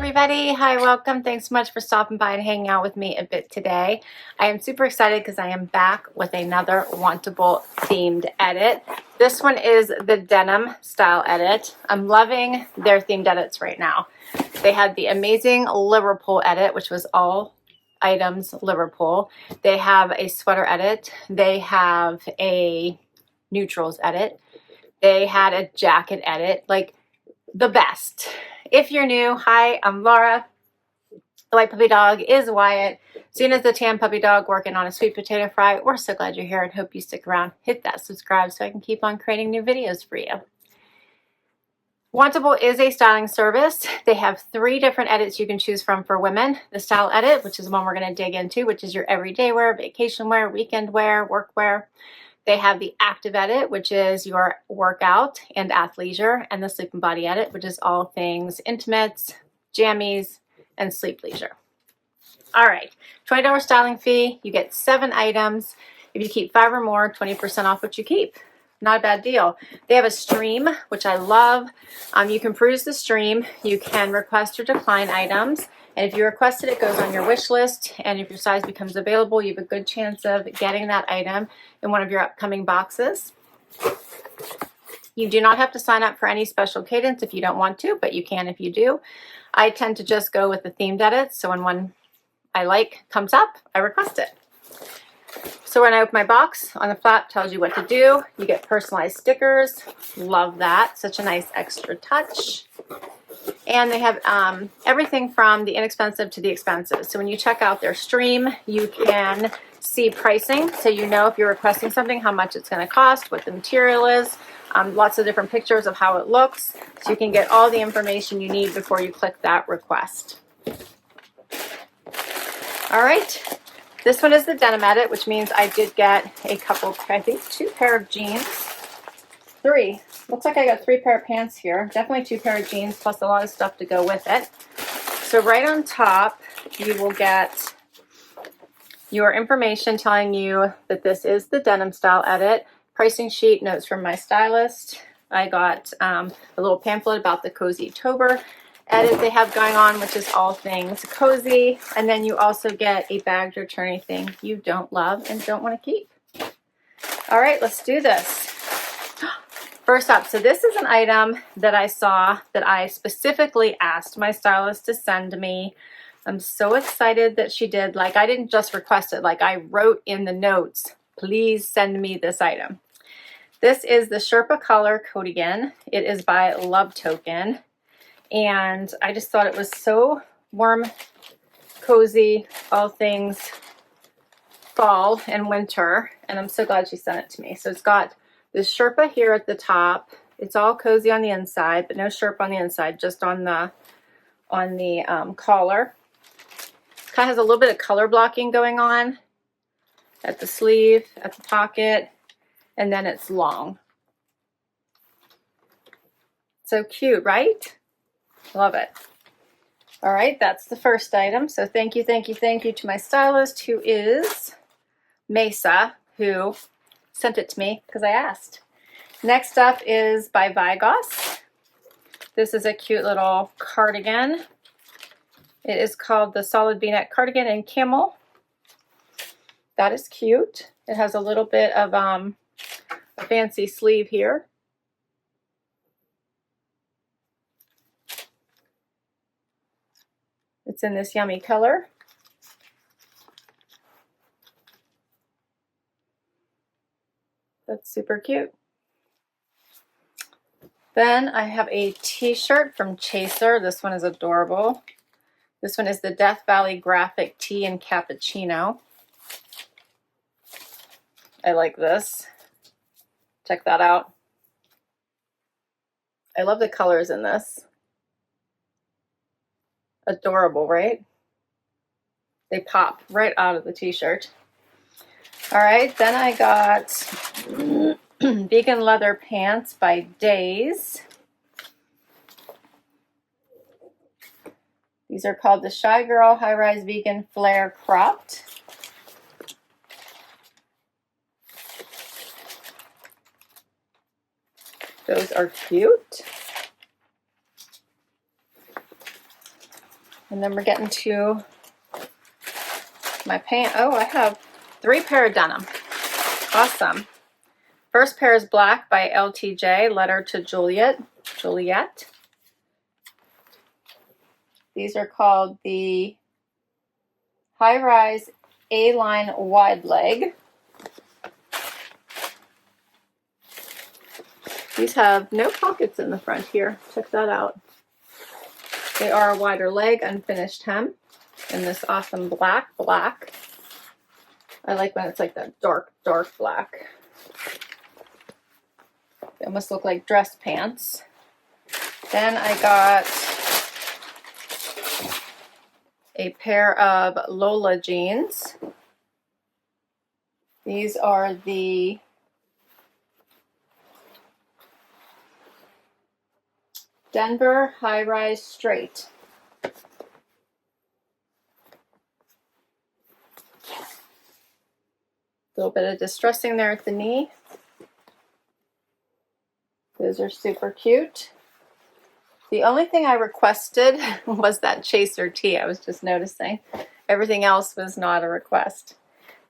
everybody. Hi, welcome. Thanks so much for stopping by and hanging out with me a bit today. I am super excited because I am back with another Wantable themed edit. This one is the denim style edit. I'm loving their themed edits right now. They had the amazing Liverpool edit, which was all items Liverpool. They have a sweater edit. They have a neutrals edit. They had a jacket edit, like the best. If you're new, hi, I'm Laura. The white puppy dog is Wyatt. Seen as the tan puppy dog working on a sweet potato fry. We're so glad you're here and hope you stick around. Hit that subscribe so I can keep on creating new videos for you. Wantable is a styling service. They have 3 different edits you can choose from for women. The style edit, which is the one we're going to dig into, which is your everyday wear, vacation wear, weekend wear, work wear. They have the active edit, which is your workout and athleisure, and the sleep and body edit, which is all things intimates, jammies, and sleep leisure. All right, $20 styling fee. You get 7 items. If you keep 5 or more, 20% off what you keep. Not a bad deal. They have a stream, which I love. You can peruse the stream. You can request or decline items. And if you request it, it goes on your wish list. And if your size becomes available, you have a good chance of getting that item in one of your upcoming boxes. You do not have to sign up for any special cadence if you don't want to, but you can if you do. I tend to just go with the themed edits. So when one I like comes up, I request it. So when I open my box, on the flap tells you what to do. You get personalized stickers. Love that. Such a nice extra touch. And they have everything from the inexpensive to the expensive. So when you check out their stream, you can see pricing. So you know if you're requesting something, how much it's going to cost, what the material is, lots of different pictures of how it looks. So you can get all the information you need before you click that request. All right. This one is the denim edit, which means I did get a couple, I think 2 pair of jeans. 3. Looks like I got 3 pair of pants here. Definitely 2 pair of jeans plus a lot of stuff to go with it. So right on top, you will get your information telling you that this is the denim style edit. Pricing sheet, notes from my stylist. I got a little pamphlet about the Cozy Tober edit they have going on, which is all things cozy. And then you also get a bagged or turny thing you don't love and don't want to keep. All right, let's do this. First up, so this is an item that I saw that I specifically asked my stylist to send me. I'm so excited that she did. Like, I didn't just request it. Like, I wrote in the notes, please send me this item. This is the Sherpa color Coatigan. It is by Love Token. And I just thought it was so warm, cozy, all things fall and winter. And I'm so glad she sent it to me. So it's got this Sherpa here at the top. It's all cozy on the inside, but no Sherpa on the inside, just on the collar. It kind of has a little bit of color blocking going on at the sleeve, at the pocket, and then it's long. So cute, right? Love it. All right, that's the first item. So thank you to my stylist, who is Mesa, who sent it to me because I asked. Next up is by Vigoss. This is a cute little cardigan. It is called the Solid V-neck Cardigan in Camel. That is cute. It has a little bit of a fancy sleeve here. It's in this yummy color. That's super cute. Then I have a t-shirt from Chaser. This one is adorable. This one is the Death Valley graphic tee in cappuccino. I like this. Check that out. I love the colors in this. Adorable, right? They pop right out of the t-shirt. All right, then I got vegan leather pants by Daze. These are called the Shy Girl High Rise Vegan Flare Cropped. Those are cute. And then we're getting to my pant. Oh, I have 3 pair of denim. Awesome. First pair is black by LTJ, letter to Juliet. These are called the high-rise A-line wide leg. These have no pockets in the front here. Check that out. They are a wider leg, unfinished hem in this awesome black. I like when it's like that dark black. They almost look like dress pants. Then I got a pair of Lola jeans. These are the Denver high-rise straight. A little bit of distressing there at the knee. Those are super cute. The only thing I requested was that chaser tee. I was just noticing. Everything else was not a request.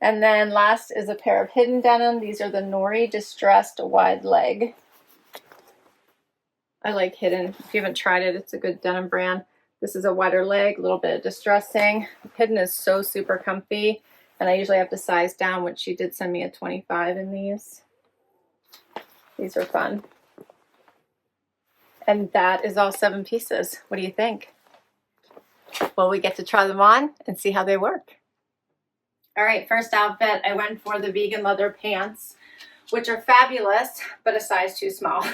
And then last is a pair of hidden denim. These are the Nori distressed wide leg. I like Hidden. If you haven't tried it, it's a good denim brand. This is a wider leg, a little bit of distressing. Hidden is so super comfy, and I usually have to size down, which she did send me a 25 in these. These are fun. And that is all 7 pieces. What do you think? Well, we get to try them on and see how they work. All right, first outfit, I went for the vegan leather pants, which are fabulous, but a size too small.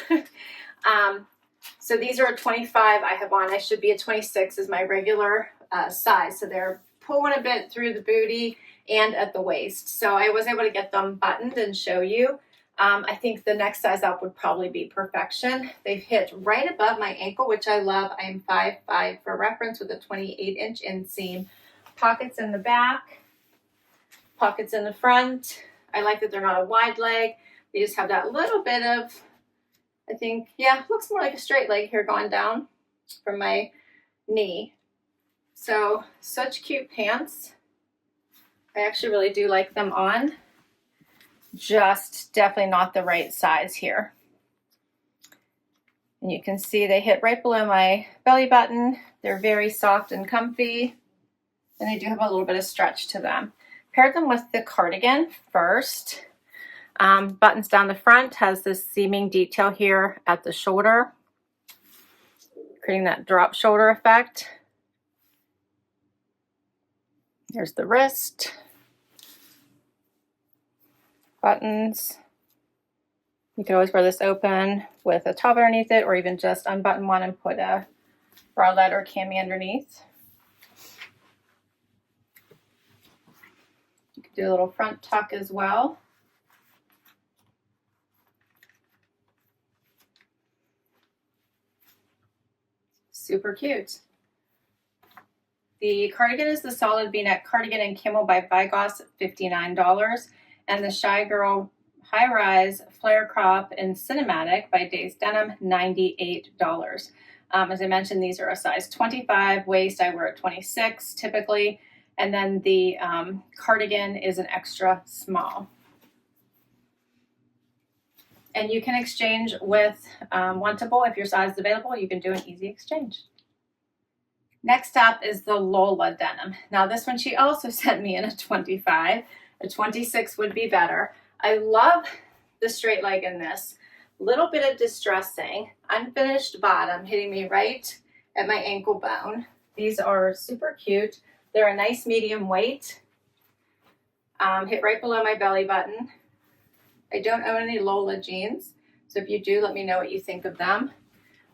So these are a 25 I have on. I should be a 26 is my regular size. So they're pulling a bit through the booty and at the waist. So I was able to get them buttoned and show you. I think the next size up would probably be perfection. They've hit right above my ankle, which I love. I am 5'5" for reference with a 28-inch inseam. Pockets in the back, pockets in the front. I like that they're not a wide leg. They just have that little bit of, I think, yeah, looks more like a straight leg here going down from my knee. So, such cute pants. I actually really do like them on. Just definitely not the right size here. And you can see they hit right below my belly button. They're very soft and comfy. And they do have a little bit of stretch to them. Paired them with the cardigan first. Buttons down the front, has this seaming detail here at the shoulder, creating that drop shoulder effect. There's the wrist. Buttons. You can always wear this open with a top underneath it, or even just unbutton one and put a bralette or cami underneath. You can do a little front tuck as well. Super cute. The cardigan is the solid V-neck cardigan in camel by Vigoss, $59. And the Shy Girl High Rise Flare Crop in Cinematic by Daze Denim, $98. As I mentioned, these are a size 25 waist. I wear a 26 typically. And then the cardigan is an extra small. And you can exchange with Wantable. If your size is available, you can do an easy exchange. Next up is the Lola denim. Now this one she also sent me in a 25. A 26 would be better. I love the straight leg in this. Little bit of distressing. Unfinished bottom hitting me right at my ankle bone. These are super cute. They're a nice medium weight. Hit right below my belly button. I don't own any Lola jeans, so if you do, let me know what you think of them.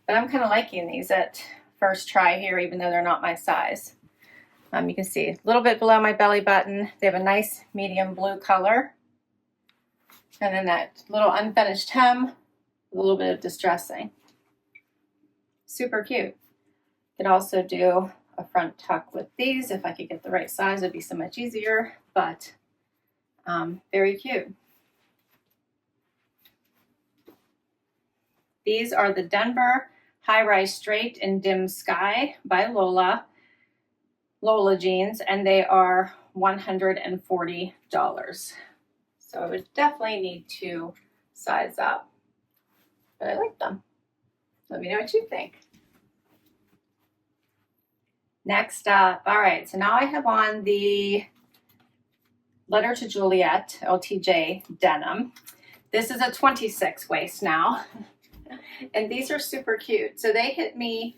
But I'm kind of liking these at first try here, even though they're not my size. You can see a little bit below my belly button. They have a nice medium blue color. And then that little unfinished hem with a little bit of distressing. Super cute. Could also do a front tuck with these. If I could get the right size, it'd be so much easier, but very cute. These are the Denver High Rise Straight in Dim Sky by Lola. Lola jeans, and they are $140. So I would definitely need to size up, but I like them. Let me know what you think. Next up, all right, so now I have on the Letter to Juliet LTJ denim. This is a 26 waist now, and these are super cute. So they hit me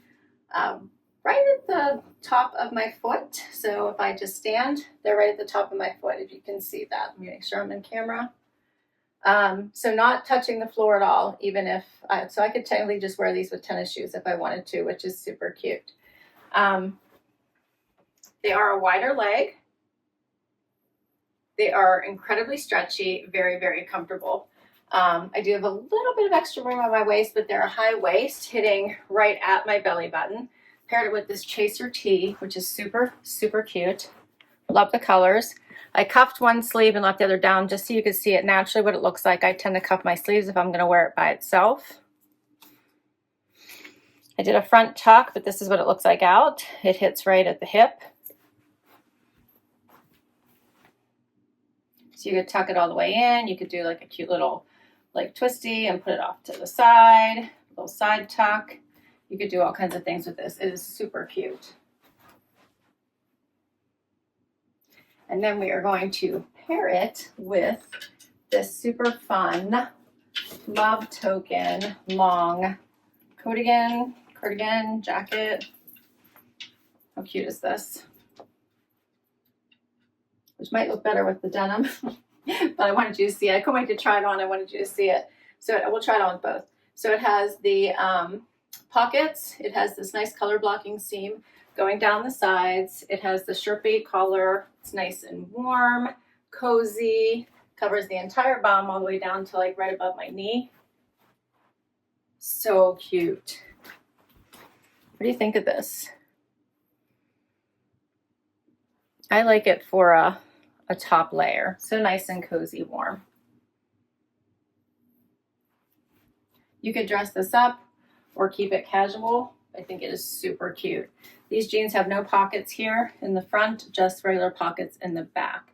right at the top of my foot. So if I just stand, they're right at the top of my foot, if you can see that. Let me make sure I'm in camera. So not touching the floor at all, even if, so I could technically just wear these with tennis shoes if I wanted to, which is super cute. They are a wider leg. They are incredibly stretchy, very, very comfortable. I do have a little bit of extra room on my waist, but they're a high waist hitting right at my belly button. Paired it with this chaser tee, which is super, super cute. Love the colors. I cuffed one sleeve and left the other down just so you can see it naturally what it looks like. I tend to cuff my sleeves if I'm going to wear it by itself. I did a front tuck, but this is what it looks like out. It hits right at the hip. So you could tuck it all the way in. You could do like a cute little like twisty and put it off to the side, a little side tuck. You could do all kinds of things with this. It is super cute. And then we are going to pair it with this super fun Love Token long cardigan jacket. How cute is this? Which might look better with the denim, but I wanted you to see it. I couldn't wait to try it on. I wanted you to see it. So we'll try it on with both. So it has the pockets. It has this nice color blocking seam going down the sides. It has the Sherpa collar. It's nice and warm, cozy, covers the entire bum all the way down to like right above my knee. So cute. What do you think of this? I like it for a top layer. So nice and cozy, warm. You could dress this up or keep it casual. I think it is super cute. These jeans have no pockets here in the front, just regular pockets in the back.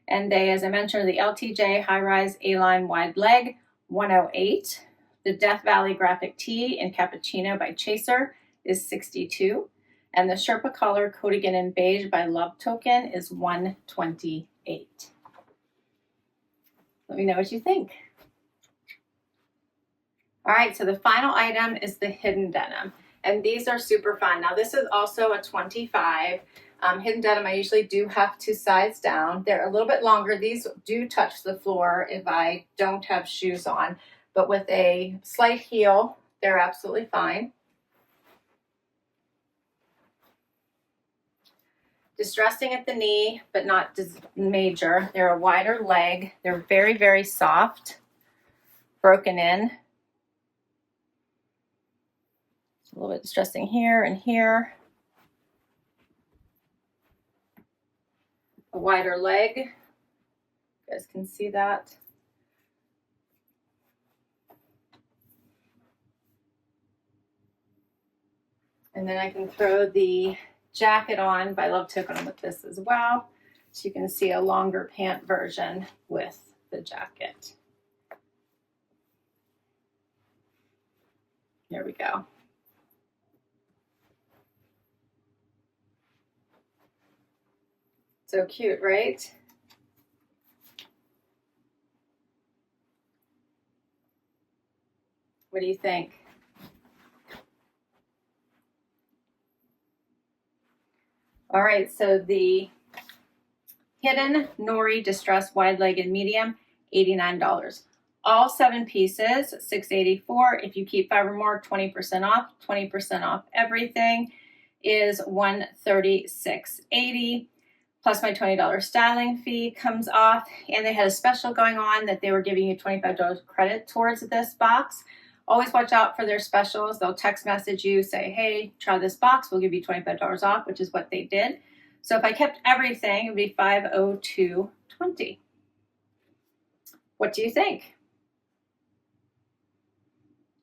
And they, as I mentioned, the LTJ high-rise A-line wide leg, 108. The Death Valley graphic tee in cappuccino by Chaser is 62. And the Sherpa collar Coatigan in beige by Love Token is 128. Let me know what you think. All right, so the final item is the hidden denim. And these are super fun. Now this is also a 25. Hidden denim, I usually do have to size down. They're a little bit longer. These do touch the floor if I don't have shoes on. But with a slight heel, they're absolutely fine. Distressing at the knee, but not major. They're a wider leg. They're very, very soft, broken in. A little bit distressing here and here. A wider leg. You guys can see that. And then I can throw the jacket on by Love Token with this as well. So you can see a longer pant version with the jacket. There we go. So cute, right? What do you think? All right, so the hidden Nori distress wide leg and medium, $89. All 7 pieces, $684. If you keep 5 or more, 20% off. 20% off everything is $136.80. Plus my $20 styling fee comes off. And they had a special going on that they were giving you $25 credit towards this box. Always watch out for their specials. They'll text message you, say, hey, try this box. We'll give you $25 off, which is what they did. So if I kept everything, it would be $502.20. What do you think?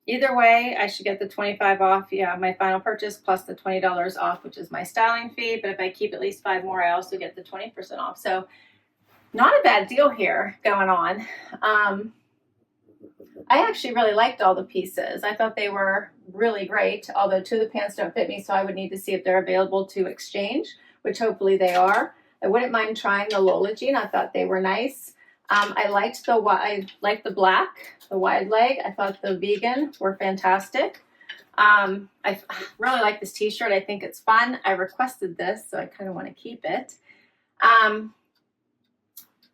Either way, I should get the 25 off, yeah, my final purchase plus the $20 off, which is my styling fee. But if I keep at least 5 more, I also get the 20% off. So not a bad deal here going on. I actually really liked all the pieces. I thought they were really great, although 2 of the pants don't fit me, so I would need to see if they're available to exchange, which hopefully they are. I wouldn't mind trying the Lola jean. I thought they were nice. I liked the black, the wide leg. I thought the vegan were fantastic. I really like this t-shirt. I think it's fun. I requested this, so I kind of want to keep it.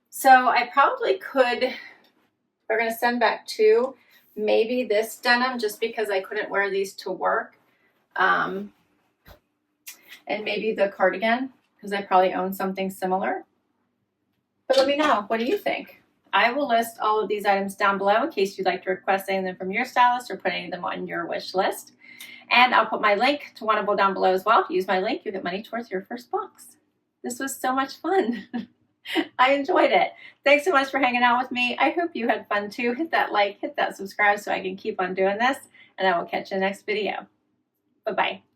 So I probably could, we're going to send back 2, maybe this denim, just because I couldn't wear these to work. And maybe the cardigan, because I probably own something similar. But let me know, what do you think? I will list all of these items down below in case you'd like to request any of them from your stylist or put any of them on your wish list. And I'll put my link to Wantable down below as well. If you use my link, you'll get money towards your first box. This was so much fun. I enjoyed it. Thanks so much for hanging out with me. I hope you had fun too. Hit that like, hit that subscribe so I can keep on doing this. And I will catch you in the next video. Bye-bye.